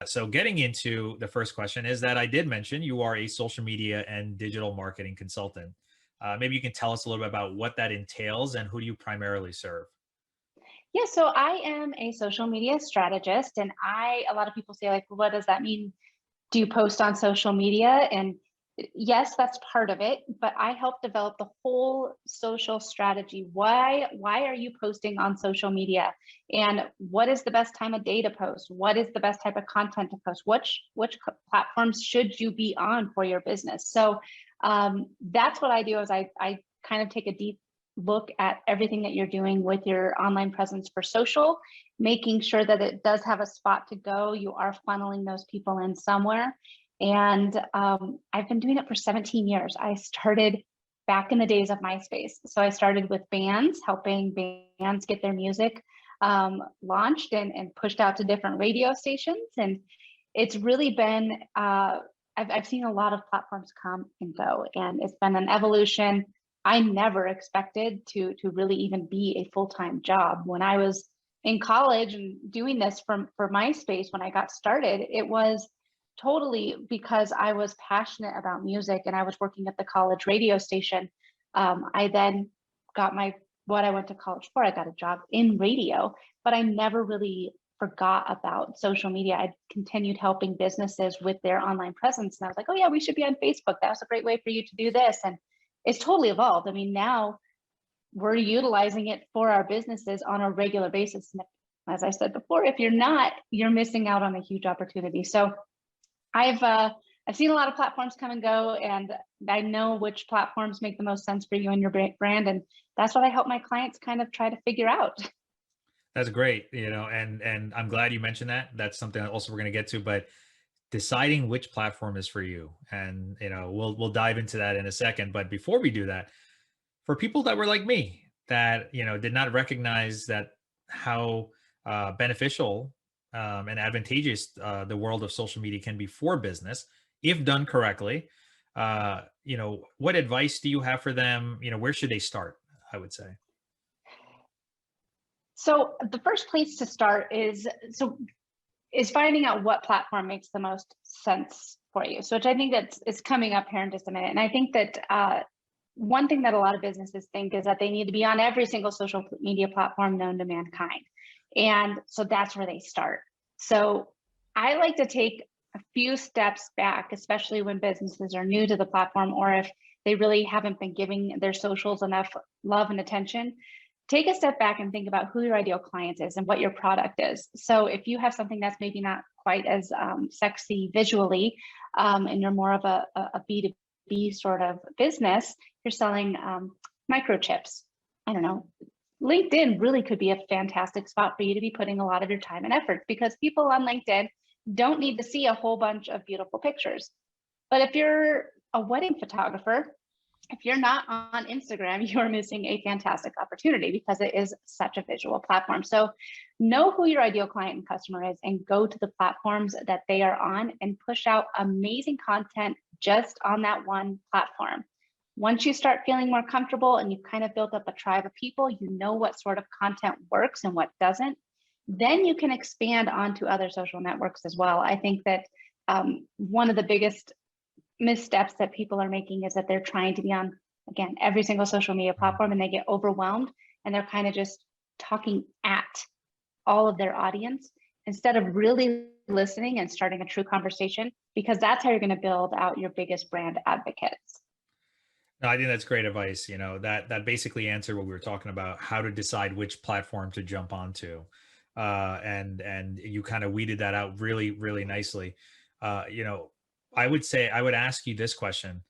So getting into the first question is that I did mention you are a social media and digital marketing consultant. Maybe you can tell us a little bit about what that entails and who do you primarily serve? Yeah, so I am a social media strategist, and a lot of people say, like, "Well, what does that mean? Do you post on social media?" And yes, that's part of it, but I help develop the whole social strategy. Why are you posting on social media? And what is the best time of day to post? What is the best type of content to post? Which platforms should you be on for your business? So that's what I do is I kind of take a deep look at everything that you're doing with your online presence for social, making sure that it does have a spot to go. You are funneling those people in somewhere. And I've been doing it for 17 years. I started back in the days of MySpace. So I started with bands, helping bands get their music launched and pushed out to different radio stations. And it's really been, I've seen a lot of platforms come and go, and it's been an evolution. I never expected to really even be a full-time job. When I was in college and doing this for MySpace, when I got started, it was totally because I was passionate about music and I was working at the college radio station. I then got what I went to college for. I got a job in radio, but I never really forgot about social media. I continued helping businesses with their online presence. And I was like, oh yeah, we should be on Facebook. That was a great way for you to do this. And it's totally evolved. I mean, now we're utilizing it for our businesses on a regular basis. And as I said before, if you're not, you're missing out on a huge opportunity. So I've seen a lot of platforms come and go, and I know which platforms make the most sense for you and your brand, and that's what I help my clients kind of try to figure out. That's great, and I'm glad you mentioned that. That's something that also we're going to get to, but deciding which platform is for you, and we'll dive into that in a second. But before we do that, for people that were like me, that did not recognize that how beneficial and advantageous the world of social media can be for business if done correctly. What advice do you have for them? Where should they start? I would say. So the first place to start is finding out what platform makes the most sense for you. So which I think that is coming up here in just a minute. And I think that one thing that a lot of businesses think is that they need to be on every single social media platform known to mankind. And so that's where they start. So I like to take a few steps back, especially when businesses are new to the platform or if they really haven't been giving their socials enough love and attention. Take a step back and think about who your ideal client is and what your product is. So if you have something that's maybe not quite as sexy visually, and you're more of a B2B sort of business, you're selling microchips. I don't know. LinkedIn really could be a fantastic spot for you to be putting a lot of your time and effort, because people on LinkedIn don't need to see a whole bunch of beautiful pictures. But if you're a wedding photographer, if you're not on Instagram, you're missing a fantastic opportunity because it is such a visual platform. So know who your ideal client and customer is and go to the platforms that they are on and push out amazing content just on that one platform. Once you start feeling more comfortable and you've kind of built up a tribe of people, you know what sort of content works and what doesn't, then you can expand onto other social networks as well. I think that one of the biggest missteps that people are making is that they're trying to be on, again, every single social media platform, and they get overwhelmed and they're kind of just talking at all of their audience instead of really listening and starting a true conversation, because that's how you're going to build out your biggest brand advocates. No, I think that's great advice. That basically answered what we were talking about, how to decide which platform to jump onto. And you kind of weeded that out really, really nicely. I would say I would ask you this question.